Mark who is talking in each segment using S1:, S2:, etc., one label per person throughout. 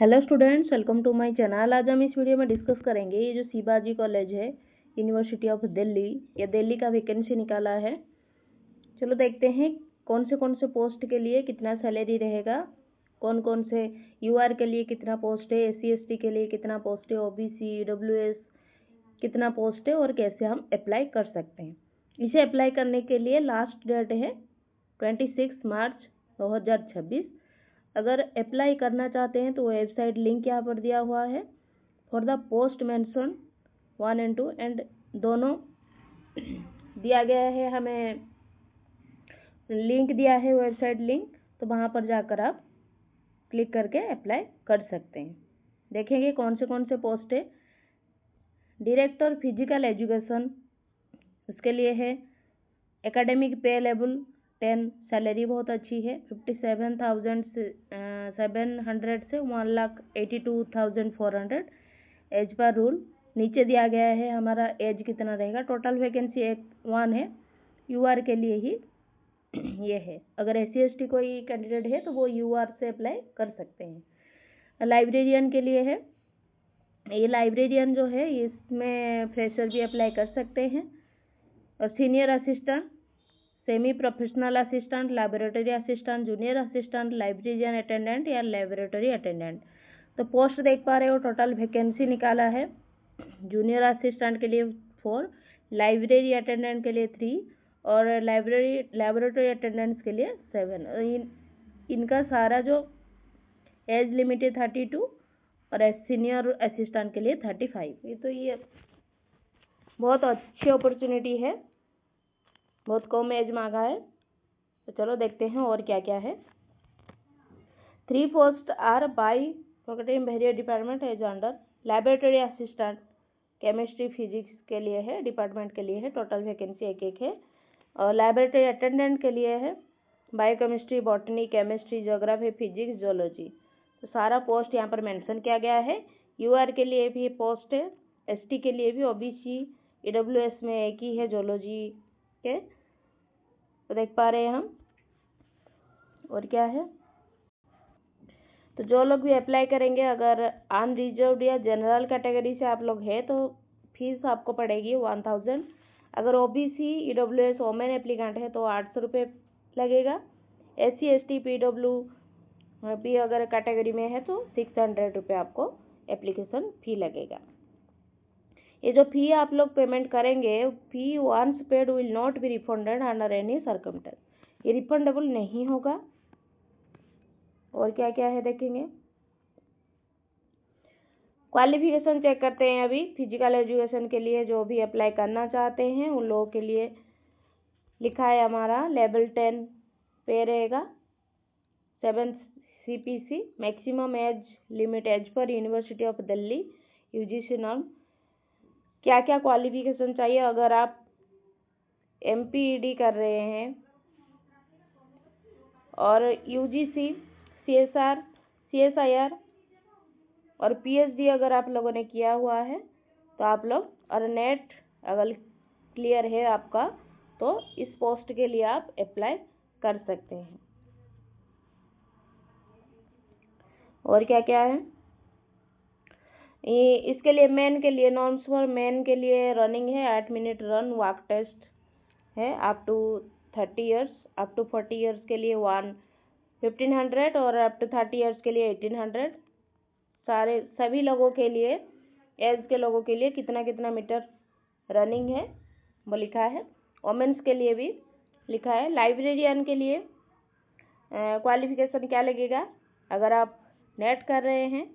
S1: Hello students, welcome to my channel. आज हम इस वीडियो में डिस्कस करेंगे ये जो शिवाजी कॉलेज है यूनिवर्सिटी ऑफ दिल्ली, ये दिल्ली का वैकेंसी निकाला है। चलो देखते हैं कौन से पोस्ट के लिए कितना सैलरी रहेगा, कौन से यूआर के लिए कितना पोस्ट है, एससी एसटी के लिए कितना पोस्ट है, ओबीसी ईडब्ल्यूएस कितना पोस्ट है और कैसे हम अप्लाई कर सकते हैं। इसे अप्लाई करने के लिए लास्ट डेट है 26 मार्च 2026। अगर अप्लाई करना चाहते हैं तो वेबसाइट लिंक यहाँ पर दिया हुआ है। For the post mention 1 and 2 and दोनों दिया गया है, हमें लिंक दिया है वेबसाइट लिंक, तो वहाँ पर जाकर आप क्लिक करके अप्लाई कर सकते हैं। देखेंगे कौन से पोस्ट है। डायरेक्टर फिजिकल एजुकेशन, उसके लिए है एकेडमिक पे लेवल 10, सैलरी बहुत अच्छी है 57,700 से 1,82,400 एज पर रूल। नीचे दिया गया है हमारा एज कितना रहेगा। टोटल वैकेंसी 1 है, यूआर के लिए ही ये है। अगर एससी एसटी कोई कैंडिडेट है तो वो यूआर से अप्लाई कर सकते हैं। लाइब्रेरियन के लिए है, ये लाइब्रेरियन जो है इसमें फ्रेशर भी अप्लाई कर सकते हैं। और senior assistant, semi professional assistant, laboratory assistant, junior assistant, librarian attendant या लैबोरेटरी अटेंडेंट। तो पोस्ट देख पा रहे हो, टोटल वैकेंसी निकाला है। जूनियर असिस्टेंट के लिए 4, लाइब्रेरी अटेंडेंट के लिए 3 और लैबोरेटरी अटेंडेंट्स के लिए 7। इनका सारा जो एज लिमिट है 32 और सीनियर असिस्टेंट के लिए 35। ये बहुत अच्छी अपॉर्चुनिटी है, बहुत कम एज मांगा है। तो चलो देखते हैं और क्या क्या है। 3 post are by faculty various department as under laboratory assistant, chemistry physics के लिए है, डिपार्टमेंट के लिए है। टोटल वैकेंसी एक है। और लैबोरेटरी अटेंडेंट के लिए है biochemistry, botany, chemistry, geography, physics, zoology. तो सारा पोस्ट यहाँ पर मेंशन किया गया है। यूआर के लिए भी पोस्ट है, एसटी के लिए भी, ओबीसी ईडब्ल्यूएस में एक ही है जोलॉजी के। तो देख पा रहे हैं हम। और क्या है, तो जो लोग भी अप्लाई करेंगे, अगर अनरिजर्व्ड या जनरल कैटेगरी से आप लोग हैं तो फीस आपको पड़ेगी 1000। अगर ओबीसी ईडब्ल्यूएस वोमेन एप्लीकेंट है तो 800 रुपये लगेगा। एससी एसटी पीडब्ल्यू भी अगर कैटेगरी में है तो 600 रुपये आपको एप्लीकेशन फी लगेगा। ये जो फी आप लोग पेमेंट करेंगे, fee once paid will not be refunded under any circumstance, ये रिफंडेबल नहीं होगा। और क्या क्या है देखेंगे। क्वालिफिकेशन चेक करते हैं। अभी फिजिकल एजुकेशन के लिए जो भी अप्लाई करना चाहते हैं उन लोगों के लिए लिखा है हमारा लेवल 10 पे रहेगा, 7 CPC, maximum age limit age पर university of Delhi UGC norm. क्या क्या क्वालिफिकेशन चाहिए, अगर आप MPED कर रहे हैं और यूजीसी, CSR, CSIR और PhD अगर आप लोगों ने किया हुआ है तो आप लोग, और नेट अगर क्लियर है आपका तो इस पोस्ट के लिए आप अप्लाई कर सकते हैं। और क्या क्या है, इसके लिए मेन के लिए नॉर्म्स फॉर मेन के लिए रनिंग है 8 मिनट रन वॉक टेस्ट है up to 30 years, up to 40 years के लिए 1500 और अप टू 30 इयर्स के लिए 1800। सभी लोगों के लिए, एज के लोगों के लिए कितना मीटर रनिंग है वो लिखा है। वोमेन्स के लिए भी लिखा है। लाइब्रेरियन के लिए क्वालिफिकेशन क्या लगेगा, अगर आप नेट कर रहे हैं,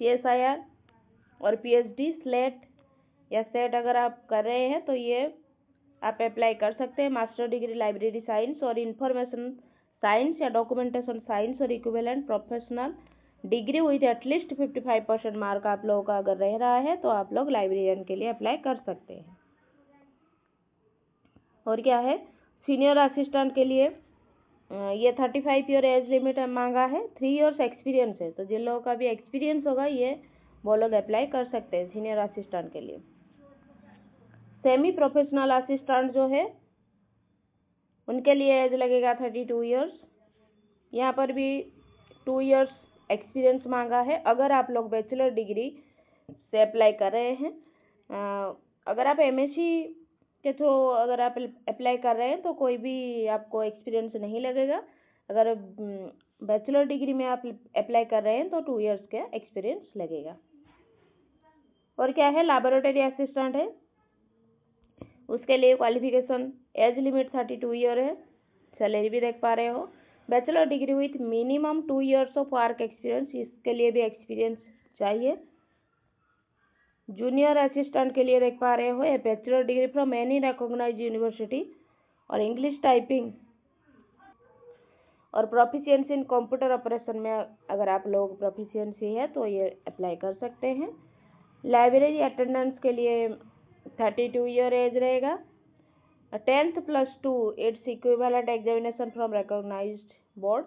S1: CSIR और PhD स्लेट या सेट अगर आप कर रहे हैं तो ये आप अप्लाई कर सकते हैं। मास्टर डिग्री लाइब्रेरी साइंस और इंफॉर्मेशन साइंस या डॉक्यूमेंटेशन साइंस और equivalent professional degree with at least 55% mark आप लोगों का अगर रह रहा है तो आप लोग लाइब्रेरियन के लिए अप्लाई कर सकते हैं। और क्या है, सीनियर असिस्टेंट के लिए ये 35 ईयर एज लिमिट मांगा है, 3 इयर्स एक्सपीरियंस है। तो जिन लोगों का भी एक्सपीरियंस होगा ये वो लोग अप्लाई कर सकते हैं सीनियर असिस्टेंट के लिए। सेमी प्रोफेशनल असिस्टेंट जो है उनके लिए एज लगेगा 32 इयर्स। यहाँ पर भी 2 इयर्स एक्सपीरियंस मांगा है। अगर आप लोग बैचलर डिग्री से अप्लाई कर रहे हैं, अगर आप एमएससी के थ्रू अगर आप अप्लाई कर रहे हैं तो कोई भी आपको एक्सपीरियंस नहीं लगेगा। अगर बैचलर डिग्री में आप अप्लाई कर रहे हैं तो 2 इयर्स का एक्सपीरियंस लगेगा। और क्या है, लैबोरेटरी असिस्टेंट है, उसके लिए क्वालिफिकेशन एज लिमिट 32 ईयर है। सैलरी भी देख पा रहे हो। Bachelor degree with minimum 2 years of work experience, इसके लिए भी एक्सपीरियंस चाहिए। जूनियर असिस्टेंट के लिए देख पा रहे हो, a bachelor degree from any recognised university और इंग्लिश टाइपिंग और प्रोफिशिएंसी इन कंप्यूटर ऑपरेशन में अगर आप लोग प्रोफिशिएंसी है तो ये अप्लाई कर सकते हैं। लाइब्रेरी अटेंडेंस के लिए 32 ईयर एज रहेगा। 10th +2 its equivalent examination from recognised board.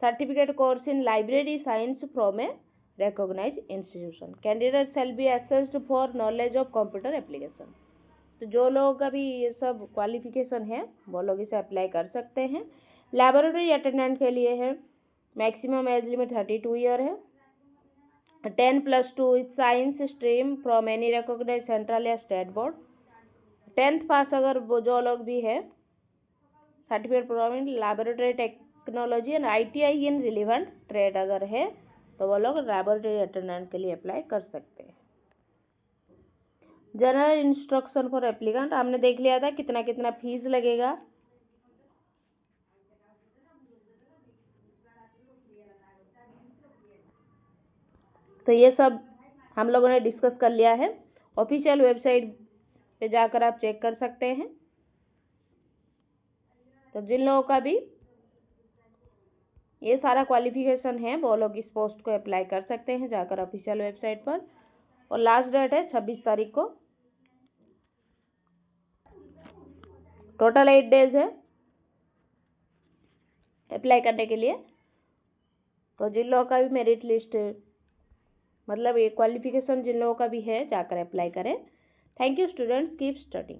S1: Certificate course in library science from a recognized institution. Candidate shall be assessed for knowledge of computer application. तो जो लोग अभी ये सब क्वालिफिकेशन है वो लोग इसे अप्लाई कर सकते हैं। लैबोरेटरी अटेंडेंट के लिए है, मैक्सिमम एज लिमिट 32 ईयर है। 10 +2 science stream from any recognise central या स्टेट बोर्ड। 10th पास अगर वो जो लोग भी है, certificate provide laboratory technology and ITI in relevant trade अगर है तो वो लोग लैबोरेटरी अटेंडेंट के लिए अप्लाई कर सकते हैं। जनरल इंस्ट्रक्शन फॉर एप्लीकेंट हमने देख लिया था कितना कितना फीस लगेगा। तो ये सब हम लोगों ने डिस्कस कर लिया है। ऑफिशियल वेबसाइट पे जाकर आप चेक कर सकते हैं। तो जिन लोगों का भी ये सारा क्वालिफिकेशन है वो लोग इस पोस्ट को अप्लाई कर सकते हैं जाकर ऑफिशियल वेबसाइट पर। और लास्ट डेट है 26 तारीख को। टोटल 8 डेज है अप्लाई करने के लिए। तो जिन लोगों का भी मेरिट लिस्ट मतलब ये क्वालिफिकेशन जिन लोगों का भी है जाकर अप्लाई करें। Thank you students, keep studying.